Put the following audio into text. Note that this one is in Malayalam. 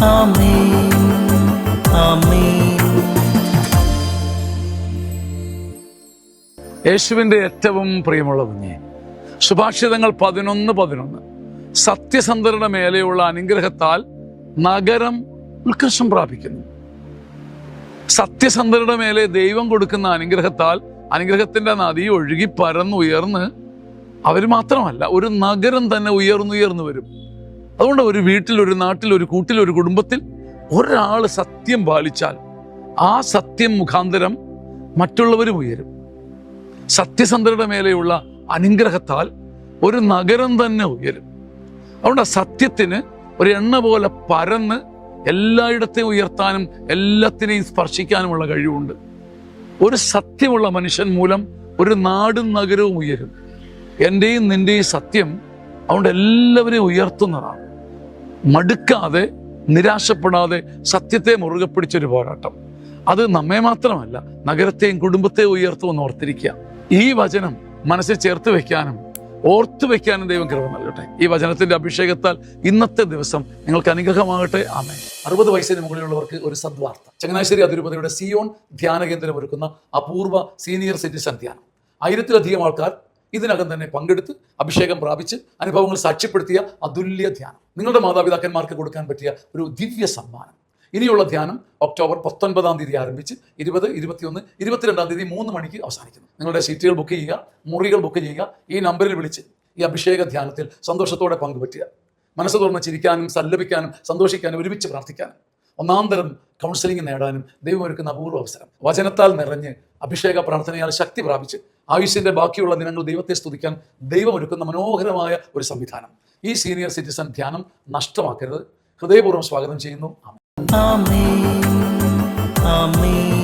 ആമേൻ ആമേൻ. യേശുവിൻ്റെ ഏറ്റവും പ്രിയമുള്ള കുഞ്ഞെ, സുഭാഷിതങ്ങൾ 11:11 സത്യസന്ധരുടെ മേലെയുള്ള അനുഗ്രഹത്താൽ നഗരം ഉത്കർഷം പ്രാപിക്കുന്നു. സത്യസന്ധരുടെ മേലെ ദൈവം കൊടുക്കുന്ന അനുഗ്രഹത്താൽ അനുഗ്രഹത്തിന്റെ നദി ഒഴുകി പരന്നുയർന്ന് അവർ മാത്രമല്ല, ഒരു നഗരം തന്നെ ഉയർന്നുയർന്നു വരും. അതുകൊണ്ട് ഒരു വീട്ടിൽ, ഒരു നാട്ടിൽ, ഒരു കൂട്ടിൽ, ഒരു കുടുംബത്തിൽ ഒരാൾ സത്യം പാലിച്ചാൽ ആ സത്യം മുഖാന്തരം മറ്റുള്ളവരും ഉയരും. സത്യസന്ധരുടെ മേലെയുള്ള അനുഗ്രഹത്താൽ ഒരു നഗരം തന്നെ ഉയരും. അതുകൊണ്ട് ആ സത്യത്തിന് ഒരു എണ്ണ പോലെ പരന്ന് എല്ലായിടത്തെയും ഉയർത്താനും എല്ലാത്തിനെയും സ്പർശിക്കാനുമുള്ള കഴിവുണ്ട്. ഒരു സത്യമുള്ള മനുഷ്യൻ മൂലം ഒരു നാടും നഗരവും ഉയരും. എൻ്റെയും നിൻ്റെയും സത്യം അതുകൊണ്ട് എല്ലാവരെയും ഉയർത്തുന്നതാണ്. മടുക്കാതെ, നിരാശപ്പെടാതെ സത്യത്തെ മുറുകെ പിടിച്ചൊരു പോരാട്ടം. അത് നമ്മെ മാത്രമല്ല, നഗരത്തെയും കുടുംബത്തെയും ഉയർത്തുമെന്ന് ഓർത്തിരിക്കുക. ഈ വചനം മനസ്സിൽ ചേർത്ത് വെക്കാനും ഓർത്തു വെക്കാനും ദൈവം കൃപ നൽകട്ടെ. ഈ വചനത്തിന്റെ അഭിഷേകത്താൽ ഇന്നത്തെ ദിവസം നിങ്ങൾക്ക് അനുഗ്രഹമാകട്ടെ. ആമേൻ. 60 വയസ്സിന് മുകളിലുള്ളവർക്ക് ഒരു സദ്വാർത്ത. ചങ്ങനാശ്ശേരി അതിരൂപതയുടെ സിയോൺ ധ്യാന കേന്ദ്രം ഒരുക്കുന്ന അപൂർവ സീനിയർ സിറ്റിസൺ ധ്യാനം. 1000-ലധികം ആൾക്കാർ ഇതിനകം തന്നെ പങ്കെടുത്ത് അഭിഷേകം പ്രാപിച്ച് അനുഭവങ്ങൾ സാക്ഷ്യപ്പെടുത്തിയ അതുല്യ ധ്യാനം. നിങ്ങളുടെ മാതാപിതാക്കന്മാർക്ക് കൊടുക്കാൻ പറ്റിയ ഒരു ദിവ്യ സമ്മാനം. ഇനിയുള്ള ധ്യാനം ഒക്ടോബർ 19 ആരംഭിച്ച് 20, 21, 22 3 മണിക്ക് അവസാനിക്കുന്നു. നിങ്ങളുടെ സീറ്റുകൾ ബുക്ക് ചെയ്യുക, മുറികൾ ബുക്ക് ചെയ്യുക. ഈ നമ്പറിൽ വിളിച്ച് ഈ അഭിഷേക ധ്യാനത്തിൽ സന്തോഷത്തോടെ പങ്കുപറ്റുക. മനസ്സ് തുറന്ന് ചിരിക്കാനും സല്ലപിക്കാനും സന്തോഷിക്കാനും ഒരുമിച്ച് പ്രാർത്ഥിക്കാനും ഒന്നാന്തരം കൗൺസിലിംഗ് നേടാനും ദൈവം ഒരുക്കുന്ന അപൂർവ അവസരം. വചനത്താൽ നിറഞ്ഞ് അഭിഷേക പ്രാർത്ഥനയാൽ ശക്തി പ്രാപിച്ച് ആയുഷ്യന്റെ ബാക്കിയുള്ള ദിനങ്ങൾ ദൈവത്തെ സ്തുതിക്കാൻ ദൈവം ഒരുക്കുന്ന മനോഹരമായ ഒരു സംവിധാനം. ഈ സീനിയർ സിറ്റിസൺ ധ്യാനം നഷ്ടമാക്കരുത്. ഹൃദയപൂർവ്വം സ്വാഗതം ചെയ്യുന്നു. ആമേൻ ആമേൻ.